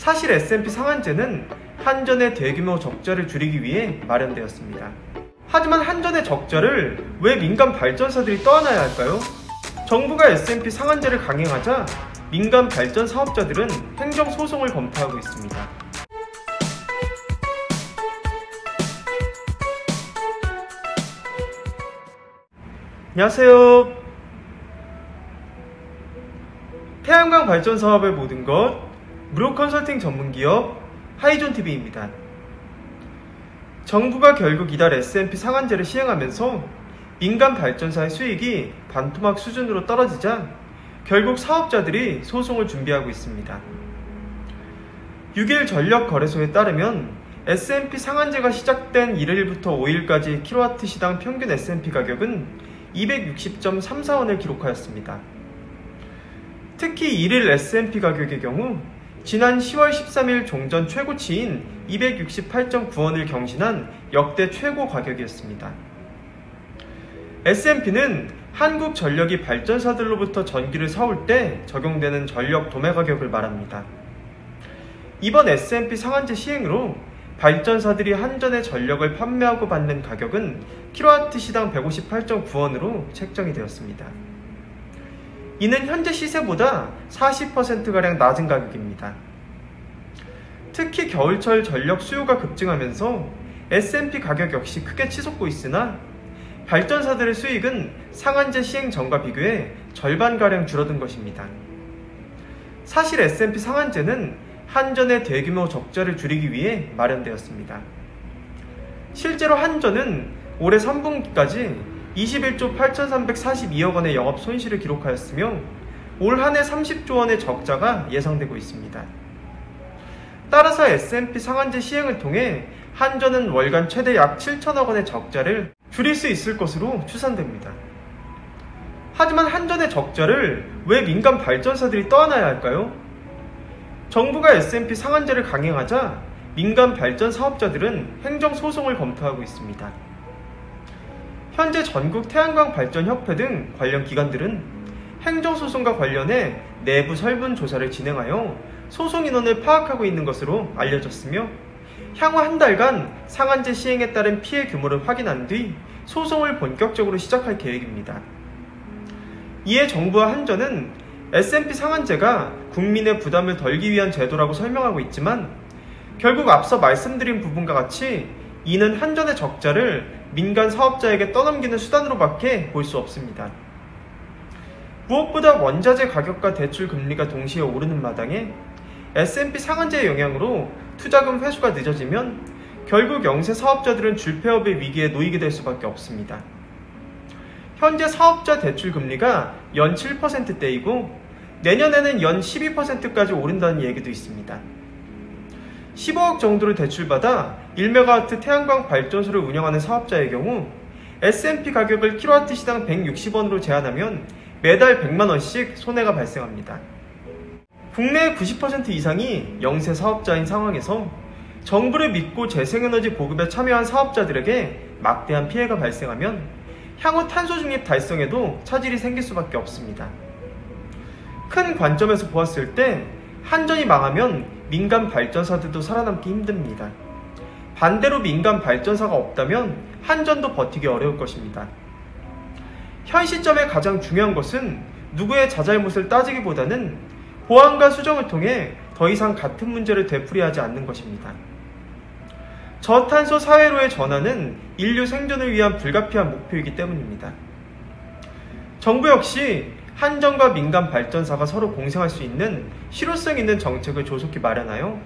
사실 S&P 상한제는 한전의 대규모 적자를 줄이기 위해 마련되었습니다. 하지만 한전의 적자를 왜 민간 발전사들이 떠안아야 할까요? 정부가 S&P 상한제를 강행하자 민간 발전 사업자들은 행정소송을 검토하고 있습니다. 안녕하세요. 태양광 발전 사업의 모든 것 무료 컨설팅 전문기업 하이존TV입니다. 정부가 결국 이달 S&P 상한제를 시행하면서 민간 발전사의 수익이 반토막 수준으로 떨어지자 결국 사업자들이 소송을 준비하고 있습니다. 6일 전력거래소에 따르면 S&P 상한제가 시작된 1일부터 5일까지 킬로와트 시당 평균 S&P 가격은 260.34원을 기록하였습니다. 특히 1일 S&P 가격의 경우 지난 10월 13일 종전 최고치인 268.9원을 경신한 역대 최고 가격이었습니다. S&P는 한국전력이 발전사들로부터 전기를 사올 때 적용되는 전력 도매 가격을 말합니다. 이번 S&P 상한제 시행으로 발전사들이 한전의 전력을 판매하고 받는 가격은 킬로와트 시당 158.9원으로 책정이 되었습니다. 이는 현재 시세보다 40%가량 낮은 가격입니다. 특히 겨울철 전력 수요가 급증하면서 S&P 가격 역시 크게 치솟고 있으나 발전사들의 수익은 상한제 시행 전과 비교해 절반가량 줄어든 것입니다. 사실 S&P 상한제는 한전의 대규모 적자를 줄이기 위해 마련되었습니다. 실제로 한전은 올해 3분기까지 21조 8,342억 원의 영업 손실을 기록하였으며 올 한 해 30조 원의 적자가 예상되고 있습니다. 따라서 S&P 상한제 시행을 통해 한전은 월간 최대 약 7천억 원의 적자를 줄일 수 있을 것으로 추산됩니다. 하지만 한전의 적자를 왜 민간 발전사들이 떠안아야 할까요? 정부가 S&P 상한제를 강행하자 민간 발전 사업자들은 행정소송을 검토하고 있습니다. 현재 전국 태양광 발전 협회 등 관련 기관들은 행정소송과 관련해 내부 설문조사를 진행하여 소송 인원을 파악하고 있는 것으로 알려졌으며 향후 한 달간 상한제 시행에 따른 피해 규모를 확인한 뒤 소송을 본격적으로 시작할 계획입니다. 이에 정부와 한전은 S&P 상한제가 국민의 부담을 덜기 위한 제도라고 설명하고 있지만 결국 앞서 말씀드린 부분과 같이 이는 한전의 적자를 민간 사업자에게 떠넘기는 수단으로밖에 볼 수 없습니다. 무엇보다 원자재 가격과 대출 금리가 동시에 오르는 마당에 S&P 상한제의 영향으로 투자금 회수가 늦어지면 결국 영세 사업자들은 줄폐업의 위기에 놓이게 될 수밖에 없습니다. 현재 사업자 대출 금리가 연 7%대이고 내년에는 연 12%까지 오른다는 얘기도 있습니다. 15억 정도를 대출받아 1메가와트 태양광 발전소를 운영하는 사업자의 경우 S&P 가격을 킬로와트 시당 160원으로 제한하면 매달 100만원씩 손해가 발생합니다. 국내의 90% 이상이 영세 사업자인 상황에서 정부를 믿고 재생에너지 보급에 참여한 사업자들에게 막대한 피해가 발생하면 향후 탄소 중립 달성에도 차질이 생길 수밖에 없습니다. 큰 관점에서 보았을 때 한전이 망하면 민간 발전사들도 살아남기 힘듭니다. 반대로 민간 발전사가 없다면 한전도 버티기 어려울 것입니다. 현 시점에 가장 중요한 것은 누구의 자잘못을 따지기보다는 보완과 수정을 통해 더 이상 같은 문제를 되풀이하지 않는 것입니다. 저탄소 사회로의 전환은 인류 생존을 위한 불가피한 목표이기 때문입니다. 정부 역시 한전과 민간 발전사가 서로 공생할 수 있는 실효성 있는 정책을 조속히 마련하여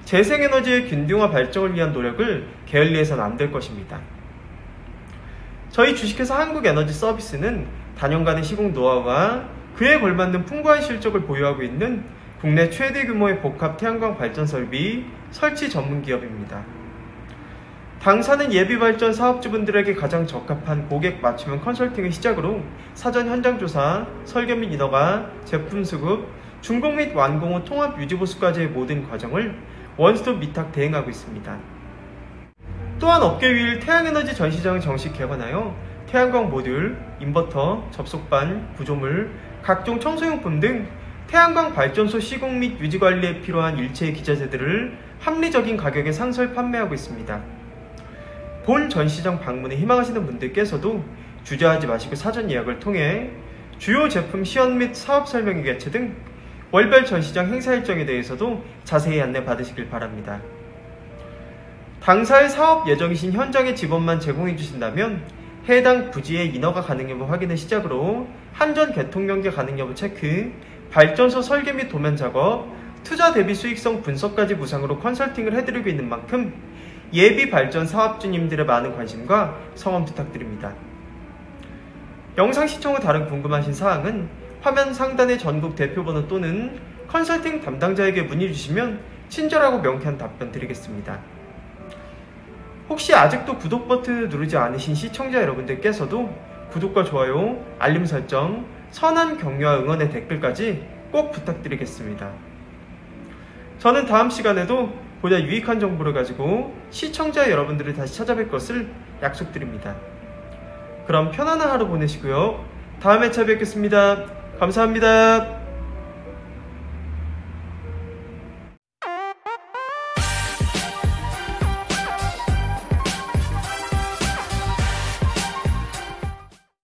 재생에너지의 균등화 발전을 위한 노력을 게을리해서는 안 될 것입니다. 저희 주식회사 한국에너지서비스는 단연간의 시공 노하우와 그에 걸맞는 풍부한 실적을 보유하고 있는 국내 최대 규모의 복합 태양광 발전 설비 설치 전문 기업입니다. 당사는 예비발전 사업주분들에게 가장 적합한 고객 맞춤형 컨설팅을 시작으로 사전 현장조사, 설계 및 인허가, 제품 수급, 준공 및 완공 후 통합 유지보수까지의 모든 과정을 원스톱 위탁 대행하고 있습니다. 또한 업계 유일 태양에너지 전시장을 정식 개관하여 태양광 모듈, 인버터, 접속반, 구조물, 각종 청소용품 등 태양광 발전소 시공 및 유지 관리에 필요한 일체의 기자재들을 합리적인 가격에 상설 판매하고 있습니다. 본 전시장 방문에 희망하시는 분들께서도 주저하지 마시고 사전 예약을 통해 주요 제품 시연 및 사업 설명회 개최 등 월별 전시장 행사 일정에 대해서도 자세히 안내 받으시길 바랍니다. 당사의 사업 예정이신 현장의 지번만 제공해 주신다면 해당 부지의 인허가 가능 여부 확인을 시작으로 한전 개통 연계 가능 여부 체크, 발전소 설계 및 도면 작업, 투자 대비 수익성 분석까지 무상으로 컨설팅을 해드리고 있는 만큼 예비 발전 사업주님들의 많은 관심과 성원 부탁드립니다. 영상 시청 후 다른 궁금하신 사항은 화면 상단의 전국 대표번호 또는 컨설팅 담당자에게 문의 주시면 친절하고 명쾌한 답변 드리겠습니다. 혹시 아직도 구독 버튼을 누르지 않으신 시청자 여러분들께서도 구독과 좋아요, 알림 설정, 선한 격려와 응원의 댓글까지 꼭 부탁드리겠습니다. 저는 다음 시간에도 보다 유익한 정보를 가지고 시청자 여러분들을 다시 찾아뵐 것을 약속드립니다. 그럼 편안한 하루 보내시고요. 다음에 찾아뵙겠습니다. 감사합니다.